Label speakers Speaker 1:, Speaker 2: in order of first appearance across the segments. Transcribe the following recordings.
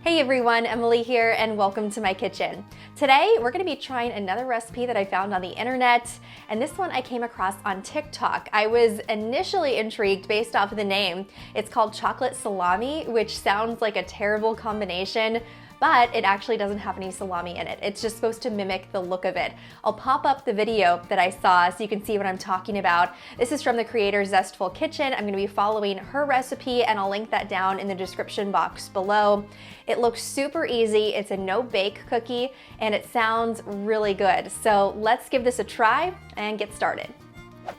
Speaker 1: Hey everyone, Emily here and welcome to my kitchen. Today we're going to be trying another recipe that I found on the internet, and this one I came across on TikTok. I was initially intrigued based off of the name. It's called chocolate salami, which sounds like a terrible combination, but it actually doesn't have any salami in it. It's just supposed to mimic the look of it. I'll pop up the video that I saw so you can see what I'm talking about. This is from the creator Zestful Kitchen. I'm gonna be following her recipe and I'll link that down in the description box below. It looks super easy. It's a no-bake cookie and it sounds really good. So let's give this a try and get started.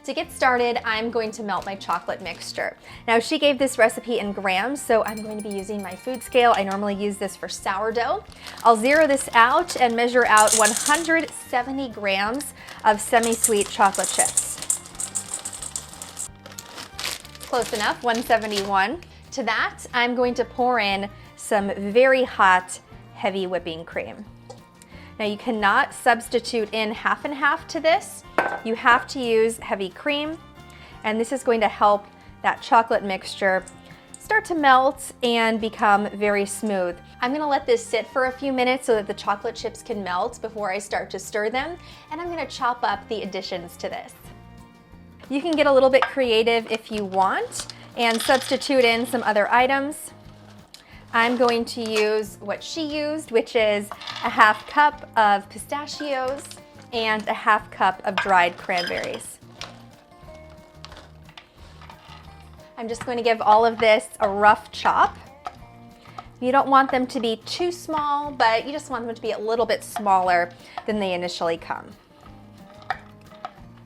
Speaker 1: To get started, I'm going to melt my chocolate mixture. Now, she gave this recipe in grams, so I'm going to be using my food scale. I normally use this for sourdough. I'll zero this out and measure out 170 grams of semi-sweet chocolate chips. Close enough, 171. To that, I'm going to pour in some very hot, heavy whipping cream. Now, you cannot substitute in half and half to this. You have to use heavy cream, and this is going to help that chocolate mixture start to melt and become very smooth. I'm gonna let this sit for a few minutes so that the chocolate chips can melt before I start to stir them, and I'm gonna chop up the additions to this. You can get a little bit creative if you want and substitute in some other items. I'm going to use what she used, which is a half cup of pistachios and a half cup of dried cranberries. I'm just going to give all of this a rough chop. You don't want them to be too small, but you just want them to be a little bit smaller than they initially come.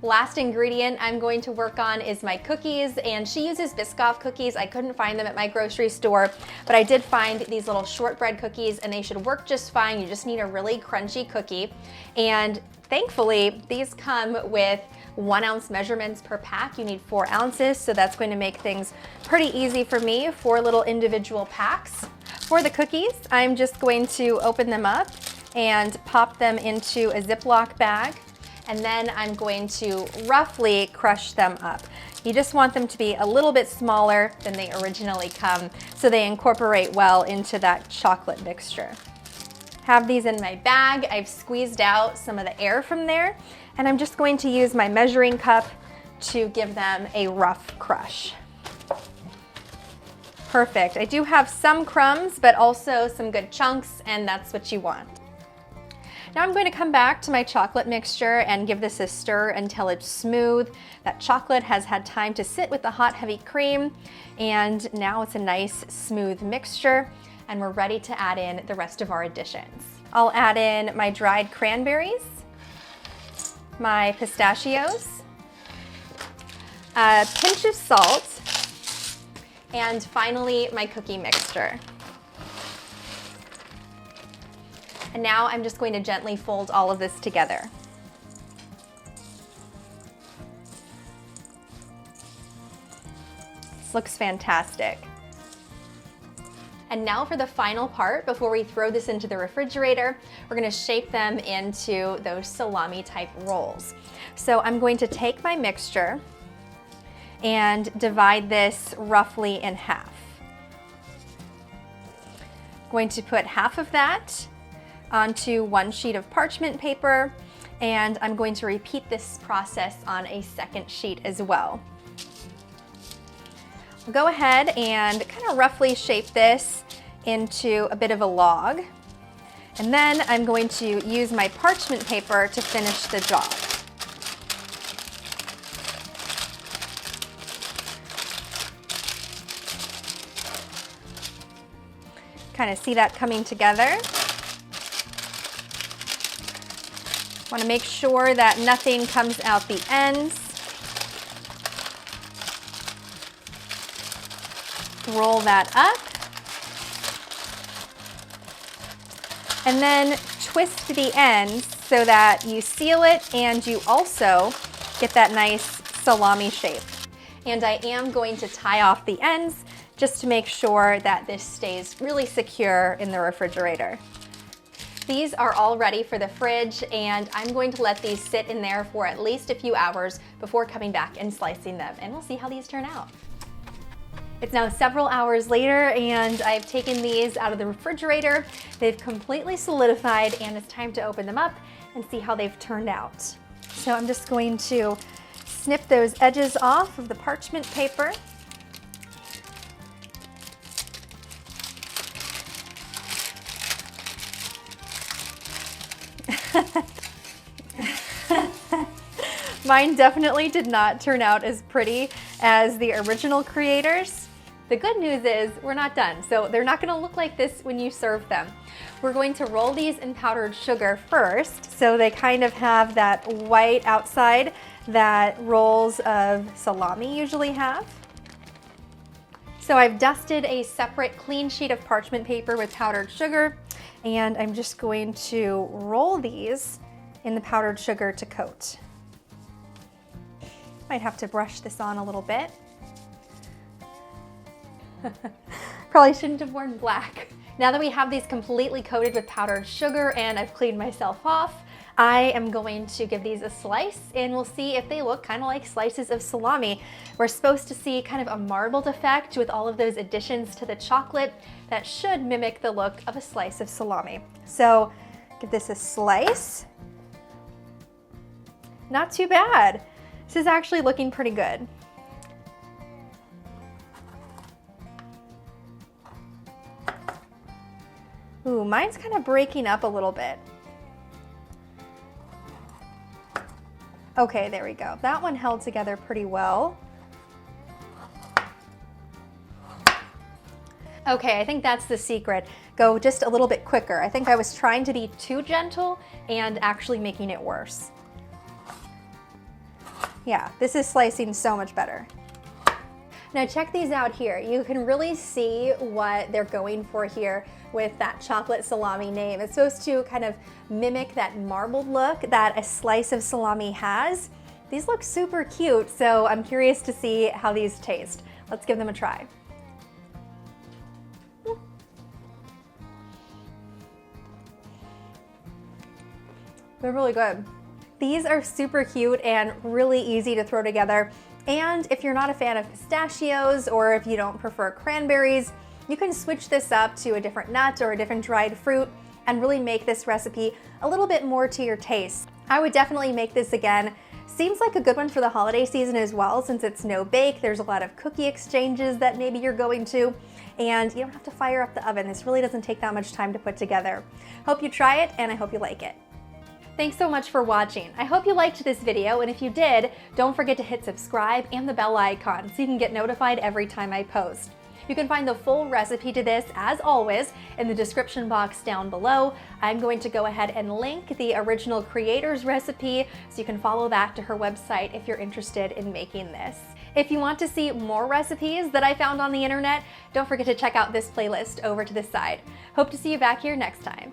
Speaker 1: Last ingredient I'm going to work on is my cookies, and she uses Biscoff cookies. I couldn't find them at my grocery store, but I did find these little shortbread cookies and they should work just fine. You just need a really crunchy cookie. And thankfully, these come with 1 ounce measurements per pack. You need 4 ounces, so that's going to make things pretty easy for me, 4 little individual packs. For the cookies, I'm just going to open them up and pop them into a Ziploc bag. And then I'm going to roughly crush them up. You just want them to be a little bit smaller than they originally come so they incorporate well into that chocolate mixture. Have these in my bag. I've squeezed out some of the air from there, and I'm just going to use my measuring cup to give them a rough crush. Perfect. I do have some crumbs, but also some good chunks, and that's what you want. Now I'm going to come back to my chocolate mixture and give this a stir until it's smooth. That chocolate has had time to sit with the hot, heavy cream, and now it's a nice, smooth mixture, and we're ready to add in the rest of our additions. I'll add in my dried cranberries, my pistachios, a pinch of salt, and finally my cookie mixture. And now I'm just going to gently fold all of this together. This looks fantastic. And now for the final part, before we throw this into the refrigerator, we're gonna shape them into those salami type rolls. So I'm going to take my mixture and divide this roughly in half. I'm going to put half of that onto 1 sheet of parchment paper, and I'm going to repeat this process on a second sheet as well. I'll go ahead and kind of roughly shape this into a bit of a log, and then I'm going to use my parchment paper to finish the job. Kind of see that coming together. Want to make sure that nothing comes out the ends. Roll that up. And then twist the ends so that you seal it and you also get that nice salami shape. And I am going to tie off the ends just to make sure that this stays really secure in the refrigerator. These are all ready for the fridge, and I'm going to let these sit in there for at least a few hours before coming back and slicing them, and we'll see how these turn out. It's now several hours later and I've taken these out of the refrigerator. They've completely solidified and it's time to open them up and see how they've turned out. So I'm just going to snip those edges off of the parchment paper. Mine definitely did not turn out as pretty as the original creators. The good news is we're not done, so they're not gonna look like this when you serve them. We're going to roll these in powdered sugar first, so they kind of have that white outside that rolls of salami usually have. So I've dusted a separate clean sheet of parchment paper with powdered sugar, and I'm just going to roll these in the powdered sugar to coat. Might have to brush this on a little bit. Probably shouldn't have worn black. Now that we have these completely coated with powdered sugar and I've cleaned myself off, I am going to give these a slice and we'll see if they look kind of like slices of salami. We're supposed to see kind of a marbled effect with all of those additions to the chocolate that should mimic the look of a slice of salami. So give this a slice. Not too bad. This is actually looking pretty good. Ooh, mine's kind of breaking up a little bit. Okay, there we go. That one held together pretty well. Okay, I think that's the secret. Go just a little bit quicker. I think I was trying to be too gentle and actually making it worse. Yeah, this is slicing so much better. Now check these out here. You can really see what they're going for here with that chocolate salami name. It's supposed to kind of mimic that marbled look that a slice of salami has. These look super cute, so I'm curious to see how these taste. Let's give them a try. They're really good. These are super cute and really easy to throw together. And if you're not a fan of pistachios or if you don't prefer cranberries, you can switch this up to a different nut or a different dried fruit and really make this recipe a little bit more to your taste. I would definitely make this again. Seems like a good one for the holiday season as well, since it's no bake. There's a lot of cookie exchanges that maybe you're going to, and you don't have to fire up the oven. This really doesn't take that much time to put together. Hope you try it and I hope you like it. Thanks so much for watching. I hope you liked this video, and if you did, don't forget to hit subscribe and the bell icon so you can get notified every time I post. You can find the full recipe to this, as always, in the description box down below. I'm going to go ahead and link the original creator's recipe so you can follow that to her website if you're interested in making this. If you want to see more recipes that I found on the internet, don't forget to check out this playlist over to the side. Hope to see you back here next time.